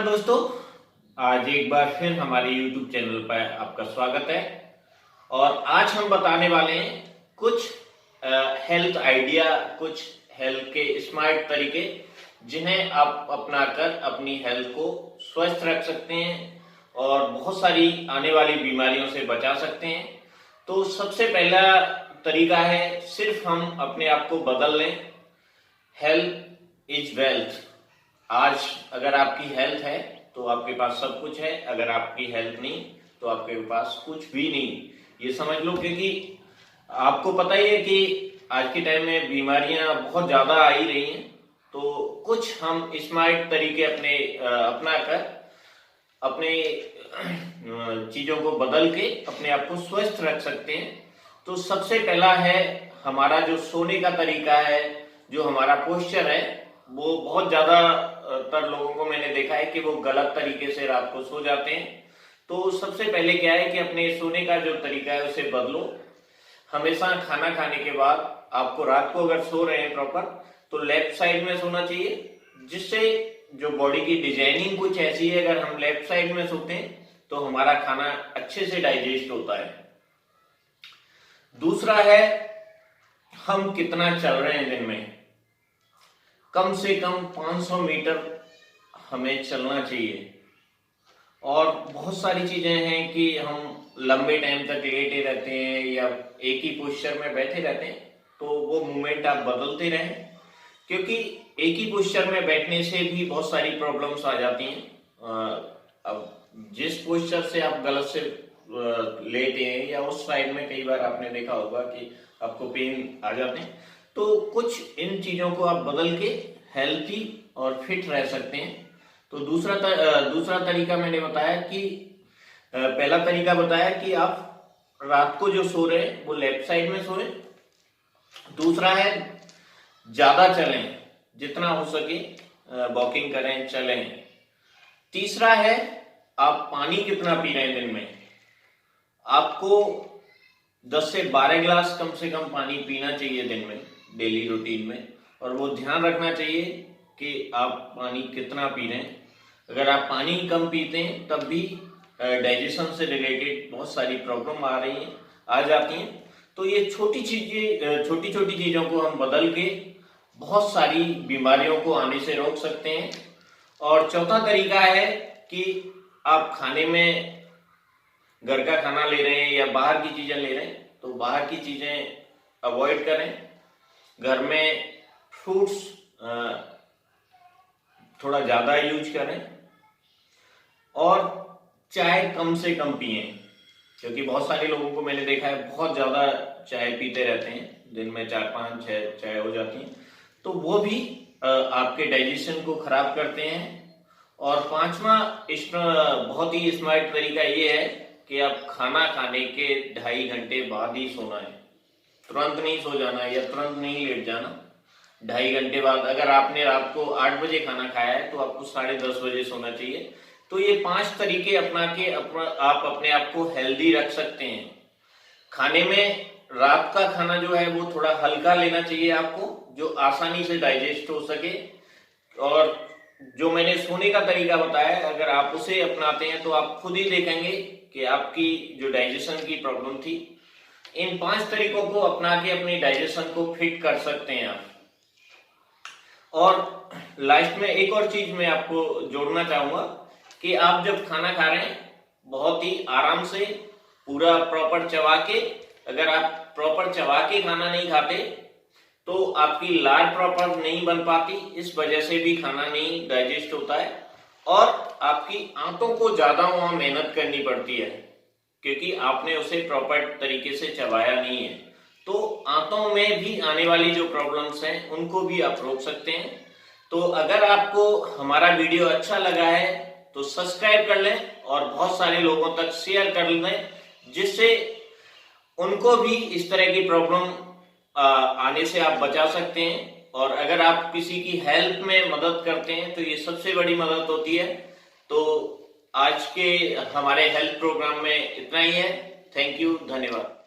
नमस्कार दोस्तों, आज एक बार फिर हमारे YouTube चैनल पर आपका स्वागत है। और आज हम बताने वाले हैं कुछ हेल्थ आइडिया, कुछ हेल्थ के स्मार्ट तरीके जिन्हें आप अपनाकर अपनी हेल्थ को स्वस्थ रख सकते हैं और बहुत सारी आने वाली बीमारियों से बचा सकते हैं। तो सबसे पहला तरीका है, सिर्फ हम अपने आप को बदल लें। Health is wealth. आज अगर आपकी हेल्थ है तो आपके पास सब कुछ है, अगर आपकी हेल्थ नहीं तो आपके पास कुछ भी नहीं। ये समझ लो, क्योंकि आपको पता ही है कि आज के टाइम में बीमारियां बहुत ज्यादा आ ही रही हैं। तो कुछ हम स्मार्ट तरीके अपना कर अपने चीजों को बदल के अपने आप को स्वस्थ रख सकते हैं। तो सबसे पहला है हमारा जो सोने का तरीका है, जो हमारा पोस्चर है, वो बहुत ज्यादा तर लोगों को मैंने देखा है कि वो गलत तरीके से रात को सो जाते हैं। तो सबसे पहले क्या है कि अपने सोने का जो तरीका है उसे बदलो। हमेशा खाना खाने के बाद आपको रात को अगर सो रहे हैं प्रॉपर, तो लेफ्ट साइड में सोना चाहिए, जिससे जो बॉडी की डिजाइनिंग कुछ ऐसी है, अगर हम लेफ्ट साइड में सोते हैं तो हमारा खाना अच्छे से डाइजेस्ट होता है। दूसरा है, हम कितना चल रहे हैं दिन में। कम से कम 500 मीटर हमें चलना चाहिए। और बहुत सारी चीजें हैं कि हम लंबे टाइम तक लेटे रहते हैं या एक ही पोस्चर में बैठे रहते हैं, तो वो मूवमेंट आप बदलते रहें, क्योंकि एक ही पोस्चर में बैठने से भी बहुत सारी प्रॉब्लम्स आ जाती हैं। अब जिस पोस्चर से आप गलत से लेटे हैं या उस साइड में कई बार आपने देखा होगा कि आपको पेन आ जाते हैं। तो कुछ इन चीजों को आप बदल के हेल्थी और फिट रह सकते हैं। तो दूसरा तरीका मैंने बताया कि पहला तरीका बताया कि आप रात को जो सो रहे हैं वो लेफ्ट साइड में सोएं। दूसरा है, ज्यादा चलें, जितना हो सके वॉकिंग करें, चलें। तीसरा है, आप पानी कितना पी रहे हैं दिन में। आपको 10 से 12 गिलास कम से कम पानी पीना चाहिए दिन में, डेली रूटीन में। और वो ध्यान रखना चाहिए कि आप पानी कितना पी रहे हैं। अगर आप पानी कम पीते हैं तब भी डाइजेशन से रिलेटेड बहुत सारी प्रॉब्लम आ जाती हैं। तो ये छोटी छोटी चीजों को हम बदल के बहुत सारी बीमारियों को आने से रोक सकते हैं। और चौथा तरीका है कि आप खाने में घर का खाना ले रहे हैं या बाहर की चीजें ले रहे हैं, तो बाहर की चीजें अवॉइड करें। घर में फ्रूट्स थोड़ा ज्यादा यूज करें और चाय कम से कम पिएं, क्योंकि बहुत सारे लोगों को मैंने देखा है बहुत ज्यादा चाय पीते रहते हैं, दिन में 4, 5, 6 चाय हो जाती हैं। तो वो भी आपके डाइजेशन को खराब करते हैं। और पांचवा बहुत ही स्मार्ट तरीका ये है कि आप खाना खाने के 2.5 घंटे बाद ही सोना है। तुरंत नहीं सो जाना या तुरंत नहीं लेट जाना। 2.5 घंटे बाद, अगर आपने रात को 8 बजे खाना खाया है तो आपको 10:30 बजे सोना चाहिए। तो ये 5 तरीके अपना के आप अपने आप को हेल्दी रख सकते हैं। खाने में रात का खाना जो है वो थोड़ा हल्का लेना चाहिए आपको, जो आसानी से डाइजेस्ट हो सके। और जो मैंने सोने का तरीका बताया, अगर आप उसे अपनाते हैं तो आप खुद ही देखेंगे कि आपकी जो डाइजेशन की प्रॉब्लम थी, इन 5 तरीकों को अपना के अपनी डाइजेशन को फिट कर सकते हैं आप। और लास्ट में एक और चीज मैं आपको जोड़ना चाहूंगा कि आप जब खाना खा रहे हैं, बहुत ही आराम से पूरा प्रॉपर चबा के, अगर आप प्रॉपर चबा के खाना नहीं खाते तो आपकी लार प्रॉपर नहीं बन पाती, इस वजह से भी खाना नहीं डाइजेस्ट होता है। और आपकी आंतों को ज्यादा वहां मेहनत करनी पड़ती है, क्योंकि आपने उसे प्रॉपर तरीके से चबाया नहीं है। तो आंतों में भी आने वाली जो प्रॉब्लम्स हैं उनको भी आप रोक सकते हैं। तो अगर आपको हमारा वीडियो अच्छा लगा है तो सब्सक्राइब कर लें और बहुत सारे लोगों तक शेयर कर लें, जिससे उनको भी इस तरह की प्रॉब्लम आने से आप बचा सकते हैं। और अगर आप किसी की हेल्प में मदद करते हैं तो ये सबसे बड़ी मदद होती है। तो आज के हमारे हेल्थ प्रोग्राम में इतना ही है। थैंक यू, धन्यवाद।